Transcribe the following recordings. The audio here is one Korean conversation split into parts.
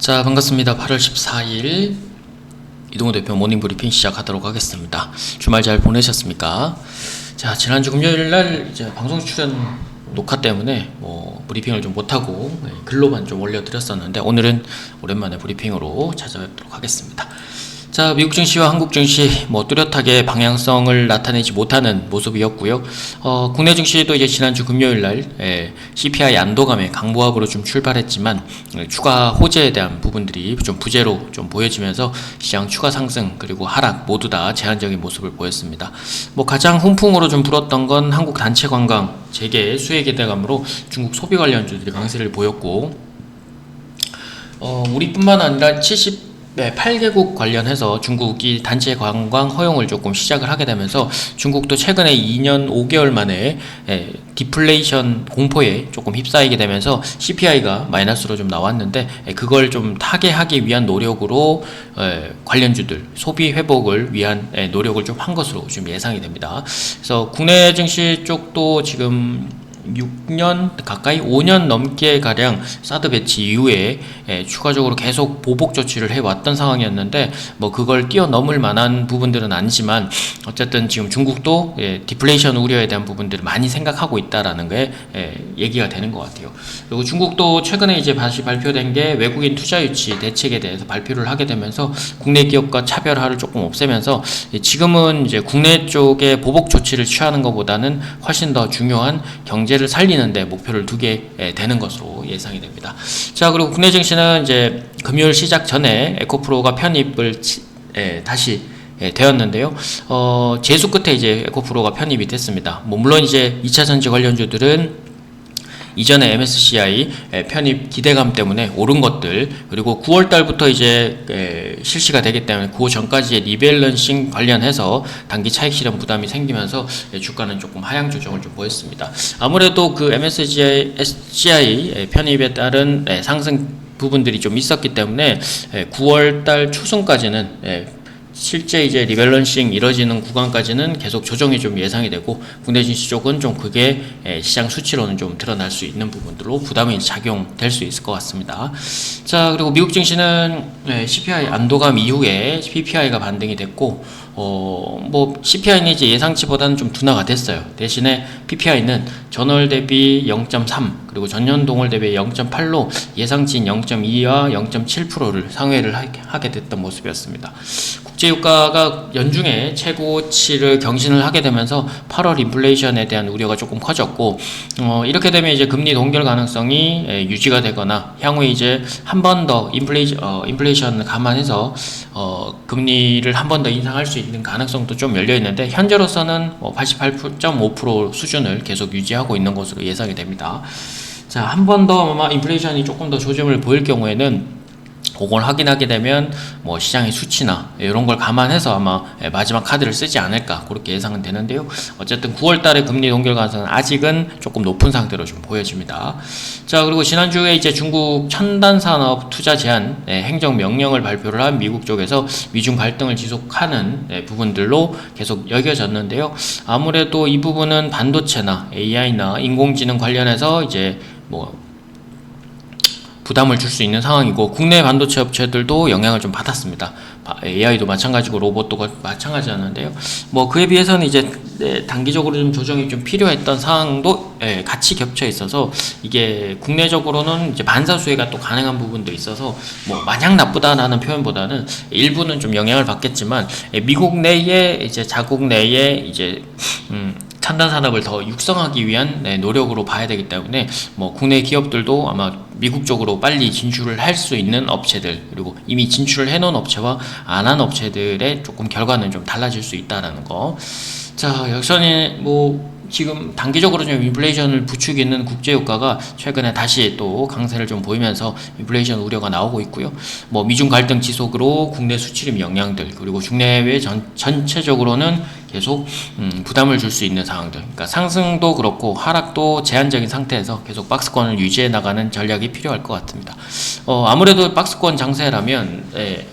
자, 반갑습니다. 8월 14일 이동호 대표 모닝브리핑 시작하도록 하겠습니다. 주말 잘 보내셨습니까? 자, 지난주 금요일날 이제 방송 출연 녹화 때문에 브리핑을 좀 못하고 글로만 좀 올려드렸었는데, 오늘은 오랜만에 브리핑으로 찾아뵙도록 하겠습니다. 자, 미국 증시와 한국 증시 뚜렷하게 방향성을 나타내지 못하는 모습이었고요. 국내 증시도 이제 지난주 금요일날 CPI 안도감의 강보합으로 좀 출발했지만 추가 호재에 대한 부분들이 좀 부재로 좀 보여지면서 시장 추가 상승 그리고 하락 모두 다 제한적인 모습을 보였습니다. 가장 훈풍으로 좀 불었던 건 한국 단체 관광 재개 수혜 기대감으로 중국 소비 관련주들이 강세를 보였고, 우리뿐만 아니라 8개국 관련해서 중국이 단체 관광 허용을 조금 시작을 하게 되면서 중국도 최근에 2년 5개월 만에 디플레이션 공포에 조금 휩싸이게 되면서 CPI가 마이너스로 좀 나왔는데, 그걸 좀 타개하기 위한 노력으로 관련주들 소비 회복을 위한 노력을 좀 한 것으로 좀 예상이 됩니다. 그래서 국내 증시 쪽도 지금 6년 가까이 5년 넘게 가량 사드 배치 이후에 추가적으로 계속 보복 조치를 해왔던 상황이었는데, 그걸 뛰어넘을 만한 부분들은 아니지만 어쨌든 지금 중국도 디플레이션 우려에 대한 부분들을 많이 생각하고 있다라는 게 얘기가 되는 것 같아요. 그리고 중국도 최근에 이제 다시 발표된 게 외국인 투자 유치 대책에 대해서 발표를 하게 되면서 국내 기업과 차별화를 조금 없애면서 지금은 이제 국내 쪽에 보복 조치를 취하는 것보다는 훨씬 더 중요한 경제를 살리는데 목표를 두게 되는 것으로 예상이 됩니다. 자, 그리고 국내 증시는 이제 금요일 시작 전에 에코프로가 편입을 다시 되었는데요. 재수 끝에 이제 에코프로가 편입이 됐습니다. 물론 이제 2차전지 관련주들은 이전에 MSCI 편입 기대감 때문에 오른 것들, 그리고 9월달부터 이제 실시가 되기 때문에 그 전까지의 리밸런싱 관련해서 단기 차익 실현 부담이 생기면서 주가는 조금 하향 조정을 좀 보였습니다. 아무래도 그 MSCI 편입에 따른 상승 부분들이 좀 있었기 때문에 9월달 초순까지는 실제 이제 리밸런싱 이뤄지는 구간까지는 계속 조정이 좀 예상이 되고, 국내 증시 쪽은 좀 그게 시장 수치로는 좀 드러날 수 있는 부분들로 부담이 작용될 수 있을 것 같습니다. 자, 그리고 미국 증시는 CPI 안도감 이후에 PPI가 반등이 됐고, CPI는 이제 예상치보다는 좀 둔화가 됐어요. 대신에 PPI는 전월 대비 0.3 그리고 전년 동월 대비 0.8로 예상치인 0.2와 0.7%를 상회를 하게 됐던 모습이었습니다. 국제유가가 연중에 최고치를 경신을 하게 되면서 8월 인플레이션에 대한 우려가 조금 커졌고, 이렇게 되면 이제 금리 동결 가능성이 유지가 되거나 향후에 이제 한 번 더 인플레이션을 감안해서 금리를 한 번 더 인상할 수 있는 가능성도 좀 열려 있는데, 현재로서는 88.5% 수준을 계속 유지하고 있는 것으로 예상이 됩니다. 자, 한 번 더 아마 인플레이션이 조금 더 조짐을 보일 경우에는 그걸 확인하게 되면 시장의 수치나 이런 걸 감안해서 아마 마지막 카드를 쓰지 않을까 그렇게 예상은 되는데요. 어쨌든 9월 달에 금리 동결 가능성은 아직은 조금 높은 상태로 좀 보여집니다. 자, 그리고 지난주에 이제 중국 첨단 산업 투자 제한 행정 명령을 발표를 한 미국 쪽에서 미중 갈등을 지속하는 부분들로 계속 여겨졌는데요. 아무래도 이 부분은 반도체나 AI나 인공지능 관련해서 이제 부담을 줄 수 있는 상황이고, 국내 반도체 업체들도 영향을 좀 받았습니다. AI도 마찬가지고 로봇도 마찬가지였는데요. 그에 비해서는 이제 단기적으로 좀 조정이 좀 필요했던 상황도 같이 겹쳐 있어서, 이게 국내적으로는 이제 반사수혜가 또 가능한 부분도 있어서 마냥 나쁘다라는 표현보다는 일부는 좀 영향을 받겠지만, 미국 내에 이제 자국 내에 이제 첨단 산업을 더 육성하기 위한 노력으로 봐야 되기 때문에 국내 기업들도 아마 미국 쪽으로 빨리 진출을 할 수 있는 업체들, 그리고 이미 진출을 해놓은 업체와 안 한 업체들의 조금 결과는 좀 달라질 수 있다라는 거. 자, 여전히 지금 단기적으로 좀 인플레이션을 부추기는 국제유가가 최근에 다시 또 강세를 좀 보이면서 인플레이션 우려가 나오고 있고요. 미중 갈등 지속으로 국내 수출입 영향들, 그리고 중내외 전체적으로는 계속 부담을 줄 수 있는 상황들, 그러니까 상승도 그렇고 하락도 제한적인 상태에서 계속 박스권을 유지해 나가는 전략이 필요할 것 같습니다. 아무래도 박스권 장세라면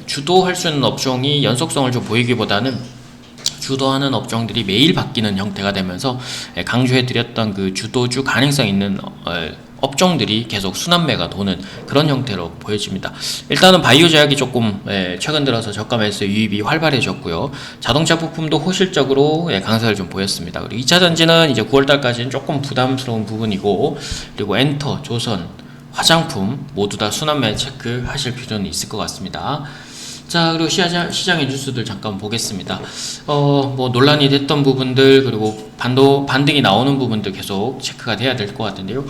주도할 수 있는 업종이 연속성을 좀 보이기보다는 주도하는 업종들이 매일 바뀌는 형태가 되면서 강조해드렸던 그 주도주 가능성 있는 업종들이 계속 순환매가 도는 그런 형태로 보여집니다. 일단은 바이오 제약이 조금 최근 들어서 저가매수 유입이 활발해졌고요. 자동차 부품도 호실적으로 강세를 좀 보였습니다. 그리고 2차 전지는 이제 9월달까지는 조금 부담스러운 부분이고, 그리고 엔터, 조선, 화장품 모두 다 순환매 체크하실 필요는 있을 것 같습니다. 자, 그리고 시장의 뉴스들 잠깐 보겠습니다. 뭐 논란이 됐던 부분들, 그리고 반등이 나오는 부분들 계속 체크가 돼야 될 것 같은데요.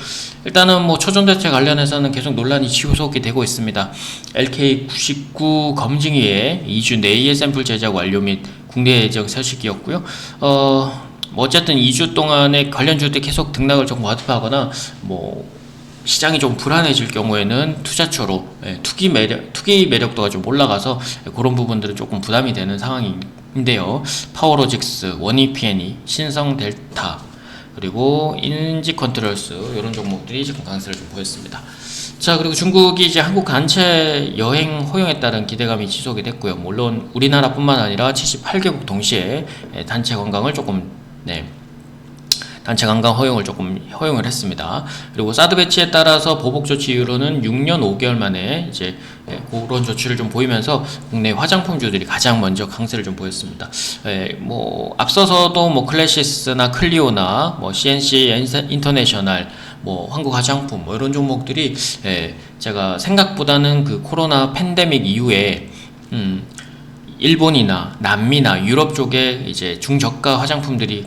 일단은 뭐 초전도체 관련해서는 계속 논란이 지속이 되고 있습니다. LK99 검증위에 2주 내에 샘플 제작 완료 및 국내 예정 소식이었고요. 뭐 어쨌든 2주 동안에 관련주들 계속 등락을 조금 와드파하거나 뭐 시장이 좀 불안해질 경우에는 투자처로 투기 매력도가 좀 올라가서 그런 부분들은 조금 부담이 되는 상황인데요. 파워로직스, 원이피엔이, 신성델타, 그리고 인지컨트롤스 이런 종목들이 지금 강세를 좀 보였습니다. 자, 그리고 중국이 이제 한국 단체 여행 허용에 따른 기대감이 지속이 됐고요. 물론 우리나라뿐만 아니라 78개국 동시에 단체 관광을 조금 단체 관광 허용을 했습니다. 그리고 사드 배치에 따라서 보복 조치 이후로는 6년 5개월 만에 이제 그런 조치를 좀 보이면서 국내 화장품주들이 가장 먼저 강세를 좀 보였습니다. 뭐 앞서서도 뭐 클래시스나 클리오나 뭐 CNC 인터내셔널, 뭐 한국 화장품 뭐 이런 종목들이 제가 생각보다는 그 코로나 팬데믹 이후에 일본이나 남미나 유럽 쪽에 이제 중저가 화장품들이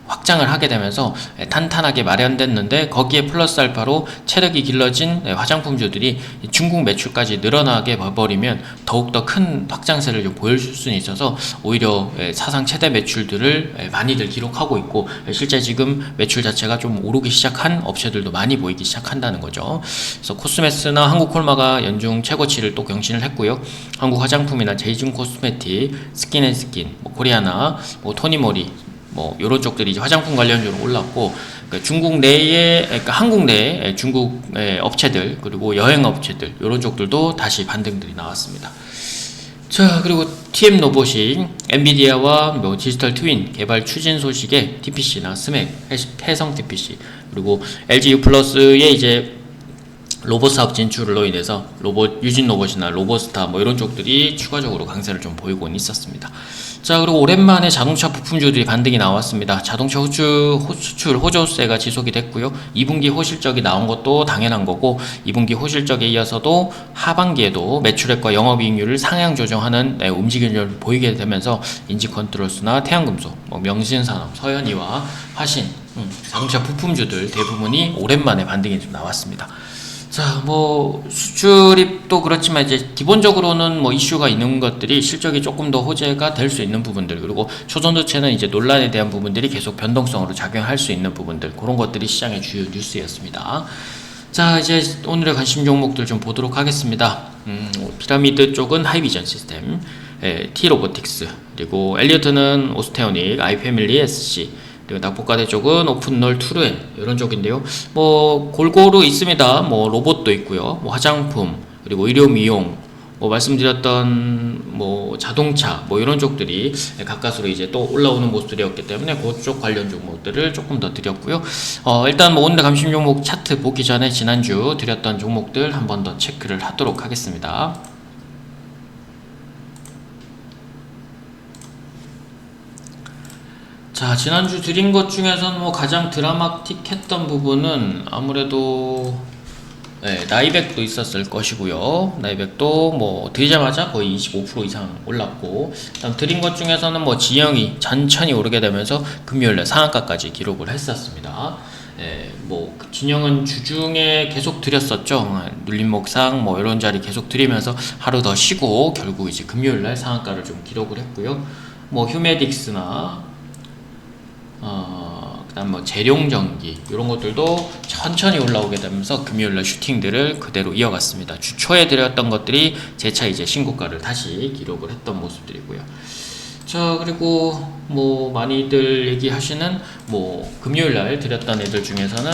확장을 하게 되면서 탄탄하게 마련됐는데, 거기에 플러스 알파로 체력이 길러진 화장품주들이 중국 매출까지 늘어나게 버리면 더욱더 큰 확장세를 좀 보여줄 수는 있어서 오히려 사상 최대 매출들을 많이들 기록하고 있고, 실제 지금 매출 자체가 좀 오르기 시작한 업체들도 많이 보이기 시작한다는 거죠. 그래서 코스메스나 한국콜마가 연중 최고치를 또 경신을 했고요. 한국 화장품이나 제이준 코스메틱, 스킨앤스킨, 뭐 코리아나, 뭐 토니모리, 뭐 이런 쪽들이 이제 화장품 관련주로 올랐고, 그러니까 중국 내에, 그러니까 한국 내에 중국 업체들, 그리고 여행 업체들 이런 쪽들도 다시 반등들이 나왔습니다. 자, 그리고 TM 로봇이 엔비디아와 뭐 디지털 트윈 개발 추진 소식에 TPC나 스맥, 해성 TPC, 그리고 LG U 플러스의 이제 로봇 사업 진출로 인해서 유진 로봇이나 로봇스타 뭐 이런 쪽들이 추가적으로 강세를 좀 보이고 있었습니다. 자, 그리고 오랜만에 자동차 부품주들이 반등이 나왔습니다. 자동차 수출 호조세가 지속이 됐고요. 2분기 호실적이 나온 것도 당연한 거고, 2분기 호실적에 이어서도 하반기에도 매출액과 영업이익률을 상향 조정하는 움직임을 보이게 되면서 인지컨트롤스나 태양금속, 뭐 명신산업, 서현이와 화신, 자동차 부품주들 대부분이 오랜만에 반등이 좀 나왔습니다. 자, 뭐 수출이 또 그렇지만 이제 기본적으로는 뭐 이슈가 있는 것들이 실적이 조금 더 호재가 될 수 있는 부분들, 그리고 초전도체는 이제 논란에 대한 부분들이 계속 변동성으로 작용할 수 있는 부분들, 그런 것들이 시장의 주요 뉴스였습니다. 자, 이제 오늘의 관심 종목들 좀 보도록 하겠습니다. 피라미드 쪽은 하이비전 시스템, T로보틱스, 그리고 엘리어트는 오스테오닉, 아이패밀리 SC, 그리고 낙폭과대 쪽은 오픈롤 투르엔 이런 쪽인데요. 뭐 골고루 있습니다. 뭐 로봇도 있고요, 뭐 화장품, 그리고 의료 미용, 뭐 말씀드렸던 뭐 자동차 뭐 이런 쪽들이 가까스로 이제 또 올라오는 모습들이었기 때문에 그쪽 관련 종목들을 조금 더 드렸고요. 일단 뭐 오늘의 감심 종목 차트 보기 전에 지난주 드렸던 종목들 한 번 더 체크를 하도록 하겠습니다. 자, 지난주 드린 것 중에서는 뭐 가장 드라마틱했던 부분은 아무래도 나이백도 있었을 것이고요. 나이백도 뭐 드리자마자 거의 25% 이상 올랐고, 그다음 드린 것 중에서는 뭐 지형이 천천히 오르게 되면서 금요일에 상한가까지 기록을 했었습니다. 뭐 진영은 주중에 계속 드렸었죠. 눌림목상 뭐 이런 자리 계속 드리면서 하루 더 쉬고 결국 이제 금요일날 상한가를 좀 기록을 했고요. 뭐 휴메딕스나 그다음 뭐 재룡전기 이런 것들도 천천히 올라오게 되면서 금요일날 슈팅들을 그대로 이어갔습니다. 주 초에 드렸던 것들이 재차 이제 신고가를 다시 기록을 했던 모습들이고요. 자, 그리고 뭐 많이들 얘기하시는 뭐 금요일날 드렸던 애들 중에서는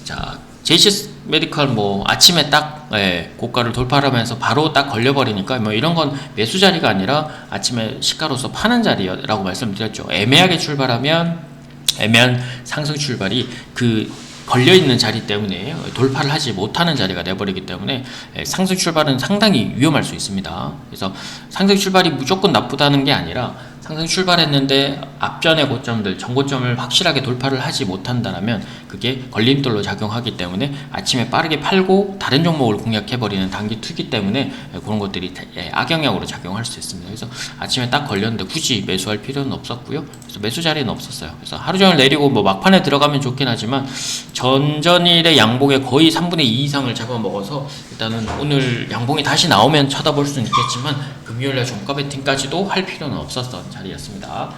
자, 제이시스 메디컬 뭐 아침에 딱 고가를 돌파하면서 바로 딱 걸려버리니까 뭐 이런 건 매수 자리가 아니라 아침에 시가로서 파는 자리라고 말씀드렸죠. 애매하게 출발하면 애매한 상승 출발이 그 걸려있는 자리 때문에 돌파를 하지 못하는 자리가 돼버리기 때문에 상승 출발은 상당히 위험할 수 있습니다. 그래서 상승 출발이 무조건 나쁘다는 게 아니라 상승 출발했는데 앞전의 고점들, 전고점을 확실하게 돌파를 하지 못한다면 그게 걸림돌로 작용하기 때문에 아침에 빠르게 팔고 다른 종목을 공략해버리는 단기 투기 때문에 그런 것들이 악영향으로 작용할 수 있습니다. 그래서 아침에 딱 걸렸는데 굳이 매수할 필요는 없었고요. 그래서 매수 자리는 없었어요. 그래서 하루 종일 내리고 뭐 막판에 들어가면 좋긴 하지만 전전일의 양봉의 거의 3분의 2 이상을 잡아먹어서 일단은 오늘 양봉이 다시 나오면 쳐다볼 수는 있겠지만 금요일날 종가 베팅까지도 할 필요는 없었던 자리였습니다.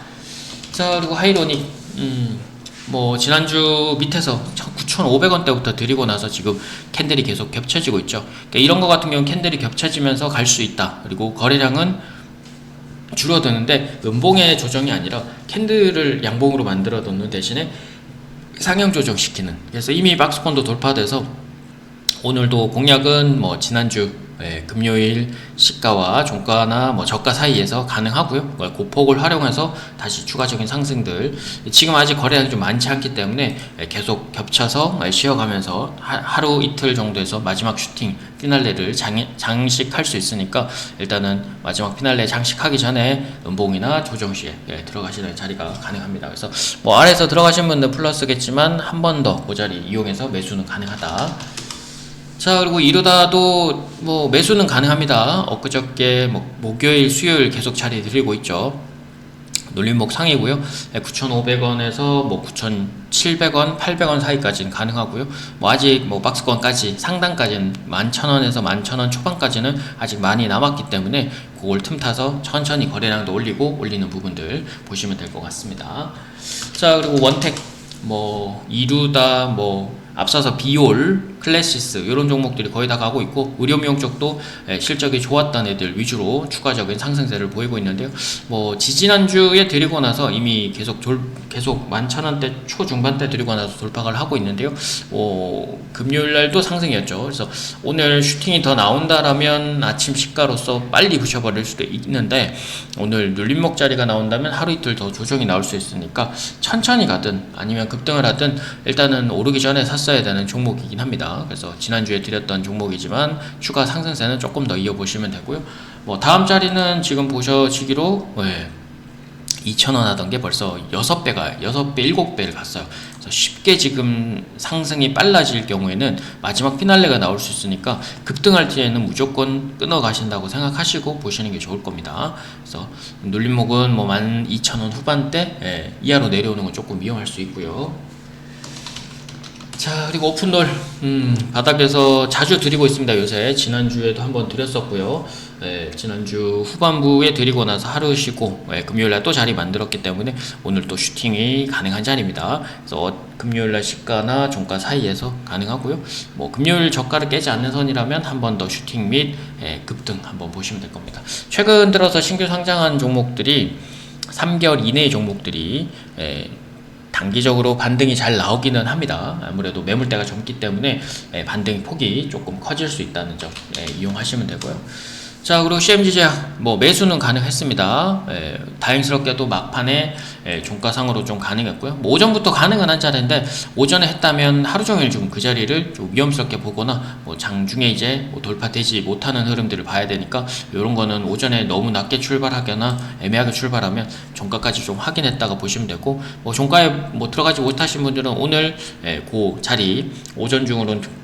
자, 그리고 하이로닉 뭐 지난주 밑에서 9,500원대부터 드리고 나서 지금 캔들이 계속 겹쳐지고 있죠. 그러니까 이런 거 같은 경우는 캔들이 겹쳐지면서 갈 수 있다. 그리고 거래량은 줄어드는데 음봉의 조정이 아니라 캔들을 양봉으로 만들어 놓는 대신에 상향 조정시키는. 그래서 이미 박스권도 돌파돼서 오늘도 공략은 뭐 지난주 금요일 시가와 종가나 뭐 저가 사이에서 가능하고요. 고폭을 활용해서 다시 추가적인 상승들, 지금 아직 거래량이 좀 많지 않기 때문에 계속 겹쳐서 쉬어가면서 하루 이틀 정도에서 마지막 슈팅 피날레를 장식할 수 있으니까 일단은 마지막 피날레 장식하기 전에 음봉이나 조정 시에 들어가시는 자리가 가능합니다. 그래서 뭐 아래에서 들어가신 분들 플러스겠지만 한 번 더 그 자리 이용해서 매수는 가능하다. 자, 그리고 이러다도 뭐 매수는 가능합니다. 엊그저께 뭐 목요일, 수요일 계속 자리 들이고 있죠. 눌림목 상이고요. 9,500원에서 뭐 9,700원, 800원 사이까지는 가능하고요. 뭐 아직 뭐 박스권까지 상단까지는 11,000원에서 11,000원 초반까지는 아직 많이 남았기 때문에 그걸 틈타서 천천히 거래량도 올리는 부분들 보시면 될 것 같습니다. 자, 그리고 원택, 뭐 이루다, 뭐 앞서서 비올, 클래시스 이런 종목들이 거의 다 가고 있고 의료미용 쪽도 실적이 좋았던 애들 위주로 추가적인 상승세를 보이고 있는데요. 뭐 지지난주에 드리고 나서 이미 계속 11,000원대 초중반대 드리고 나서 돌파를 하고 있는데요. 금요일날도 상승이었죠. 그래서 오늘 슈팅이 더 나온다라면 아침 시가로서 빨리 붙여버릴 수도 있는데 오늘 눌림목 자리가 나온다면 하루 이틀 더 조정이 나올 수 있으니까 천천히 가든 아니면 급등을 하든 일단은 오르기 전에 샀어야 되는 종목이긴 합니다. 그래서 지난주에 드렸던 종목이지만 추가 상승세는 조금 더 이어보시면 되고요. 뭐 다음 자리는 지금 보셔지기로 2,000원 하던 게 벌써 6배, 7배를 갔어요. 그래서 쉽게 지금 상승이 빨라질 경우에는 마지막 피날레가 나올 수 있으니까 급등할 때에는 무조건 끊어 가신다고 생각하시고 보시는 게 좋을 겁니다. 그래서 눌림목은 뭐 12,000원 후반대 이하로 내려오는 건 조금 위험할 수 있고요. 자, 그리고 오픈롤 바닥에서 자주 드리고 있습니다. 요새 지난주에도 한번 드렸었고요. 지난주 후반부에 드리고 나서 하루 쉬고 금요일날 또 자리 만들었기 때문에 오늘 또 슈팅이 가능한 자리입니다. 그래서 금요일날 시가나 종가 사이에서 가능하고요. 뭐 금요일 저가를 깨지 않는 선이라면 한 번 더 슈팅 및 급등 한번 보시면 될 겁니다. 최근 들어서 신규 상장한 종목들이 3개월 이내의 종목들이 단기적으로 반등이 잘 나오기는 합니다. 아무래도 매물대가 젊기 때문에 반등 폭이 조금 커질 수 있다는 점 이용하시면 되고요. 자, 그리고 CMG제약 뭐 매수는 가능했습니다. 다행스럽게도 막판에 종가상으로 좀 가능했고요. 뭐 오전부터 가능은 한 자리인데 오전에 했다면 하루 종일 좀 그 자리를 좀 위험스럽게 보거나 뭐 장중에 이제 뭐 돌파되지 못하는 흐름들을 봐야 되니까 이런 거는 오전에 너무 낮게 출발하거나 애매하게 출발하면 종가까지 좀 확인했다가 보시면 되고 뭐 종가에 뭐 들어가지 못하신 분들은 오늘 그 자리 오전 중으로는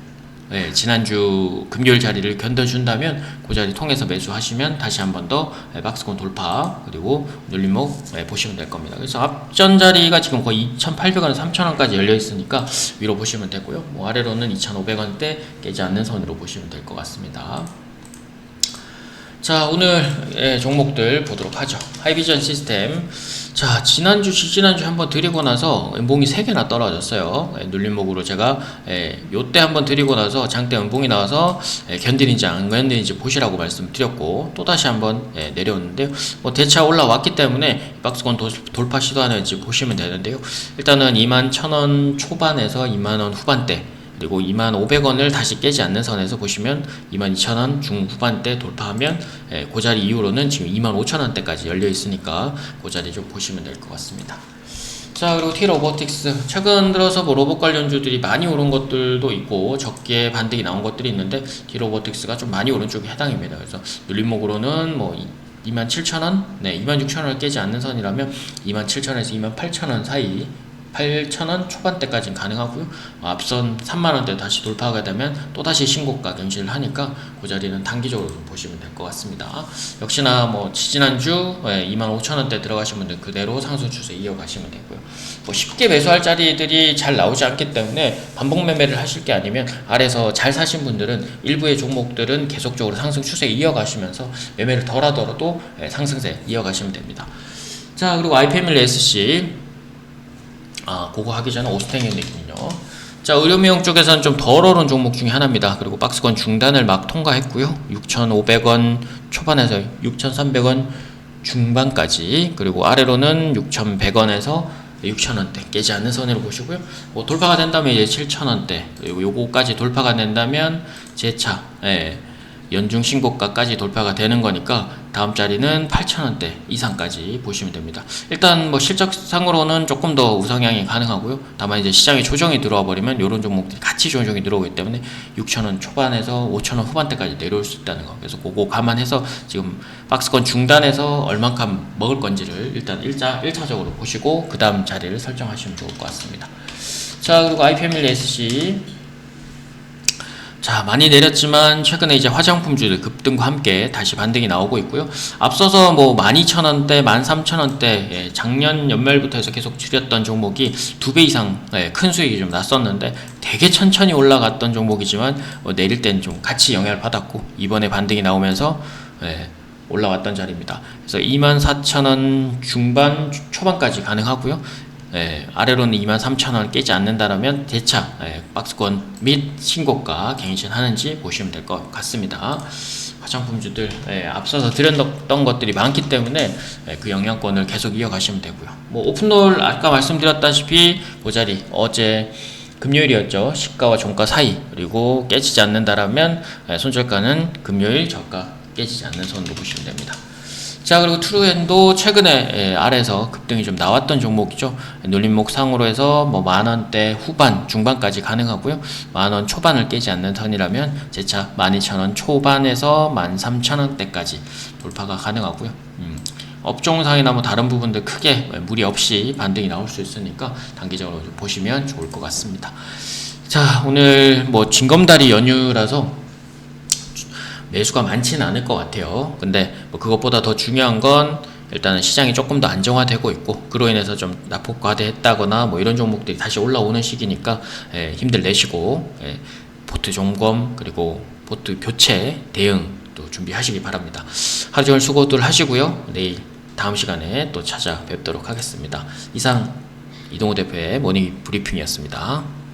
지난주 금요일 자리를 견뎌준다면 그 자리 통해서 매수하시면 다시 한 번 더 박스권 돌파 그리고 눌림목 보시면 될 겁니다. 그래서 앞전 자리가 지금 거의 2,800원, 3,000원까지 열려 있으니까 위로 보시면 되고요. 뭐 아래로는 2,500원대 깨지 않는 선으로 보시면 될 것 같습니다. 자, 오늘 종목들 보도록 하죠. 하이비전 시스템. 자, 지난주 한번 드리고 나서 음봉이 3개나 떨어졌어요. 눌림목으로 제가 요때 한번 드리고 나서 장대 음봉이 나와서 견디는지 안 견디는지 보시라고 말씀드렸고 또다시 한번 내려오는데요. 뭐 대차 올라왔기 때문에 박스권 돌파 시도하는지 보시면 되는데요. 일단은 21,000원 초반에서 2만원 후반대 그리고 25,000원을 다시 깨지 않는 선에서 보시면 22,000원 중후반대 돌파하면 그 자리 이후로는 지금 25,000원대까지 열려 있으니까 그 자리 좀 보시면 될 것 같습니다. 자, 그리고 T-로보틱스 최근 들어서 뭐 로봇 관련주들이 많이 오른 것들도 있고 적게 반등이 나온 것들이 있는데 T-로보틱스가 좀 많이 오른 쪽에 해당입니다. 그래서 눌림목으로는 뭐 27,000원, 네, 26,000원을 깨지 않는 선이라면 27,000원에서 28,000원 사이, 8,000원 초반대까지는 가능하고요. 앞선 3만원대 다시 돌파하게 되면 또다시 신고가 경신을 하니까 그 자리는 단기적으로 좀 보시면 될 것 같습니다. 역시나 뭐 지지난주 25,000원대 들어가신 분들 그대로 상승 추세 이어가시면 되고요. 뭐 쉽게 매수할 자리들이 잘 나오지 않기 때문에 반복 매매를 하실 게 아니면 아래서 잘 사신 분들은 일부의 종목들은 계속적으로 상승 추세 이어가시면서 매매를 덜 하더라도 상승세 이어가시면 됩니다. 자, 그리고 iPa밀리 SC 그거 하기 전에 오스텍 있군요. 자, 의료미용 쪽에서는 좀 덜 오른 종목 중에 하나입니다. 그리고 박스권 중단을 막 통과했고요. 6,500원 초반에서 6,300원 중반까지, 그리고 아래로는 6,100원에서 6,000원대 깨지 않는 선으로 보시고요. 뭐 돌파가 된다면 이제 7,000원대, 그리고 요거까지 돌파가 된다면 재차 연중 신고가까지 돌파가 되는 거니까 다음 자리는 8,000원대 이상까지 보시면 됩니다. 일단 뭐 실적상으로는 조금 더 우상향이 가능하고요. 다만 이제 시장에 조정이 들어와 버리면 이런 종목들이 같이 조정이 들어오기 때문에 6,000원 초반에서 5,000원 후반대까지 내려올 수 있다는 거. 그래서 그거 감안해서 지금 박스권 중단에서 얼만큼 먹을 건지를 일단 1차적으로 보시고 그 다음 자리를 설정하시면 좋을 것 같습니다. 자, 그리고 iPa밀리 SC 자, 많이 내렸지만 최근에 이제 화장품주들 급등과 함께 다시 반등이 나오고 있고요. 앞서서 뭐 12,000원대, 13,000원대 작년 연말부터 해서 계속 줄였던 종목이 2배 이상 큰 수익이 좀 났었는데 되게 천천히 올라갔던 종목이지만 내릴 땐 좀 같이 영향을 받았고 이번에 반등이 나오면서 올라왔던 자리입니다. 그래서 24,000원 중반 초반까지 가능하고요. 아래로는 23,000원 깨지 않는다면 재차 박스권 및 신고가 갱신하는지 보시면 될 것 같습니다. 화장품주들 앞서서 드렸던 것들이 많기 때문에 그 영향권을 계속 이어가시면 되고요. 뭐 오픈롤 아까 말씀드렸다시피 그 자리 어제 금요일이었죠. 시가와 종가 사이, 그리고 깨지지 않는다면 손절가는 금요일 저가 깨지지 않는 선으로 보시면 됩니다. 자, 그리고 트루엔도 최근에 아래에서 급등이 좀 나왔던 종목이죠. 눌림목 상으로 해서 뭐 만원대 후반 중반까지 가능하고요. 만원 초반을 깨지 않는 선이라면 재차 12,000원 초반에서 13,000원대까지 돌파가 가능하고요. 업종상이나 뭐 다른 부분들 크게 무리 없이 반등이 나올 수 있으니까 단기적으로 좀 보시면 좋을 것 같습니다. 자, 오늘 뭐 징검다리 연휴라서 매수가 많지는 않을 것 같아요. 근데 뭐 그것보다 더 중요한 건 일단은 시장이 조금 더 안정화되고 있고 그로 인해서 좀 낙폭 과대했다거나 뭐 이런 종목들이 다시 올라오는 시기니까 힘들 내시고 포트 점검 그리고 포트 교체 대응 또 준비하시기 바랍니다. 하루 종일 수고들 하시고요. 내일 다음 시간에 또 찾아뵙도록 하겠습니다. 이상 이동호 대표의 모닝 브리핑이었습니다.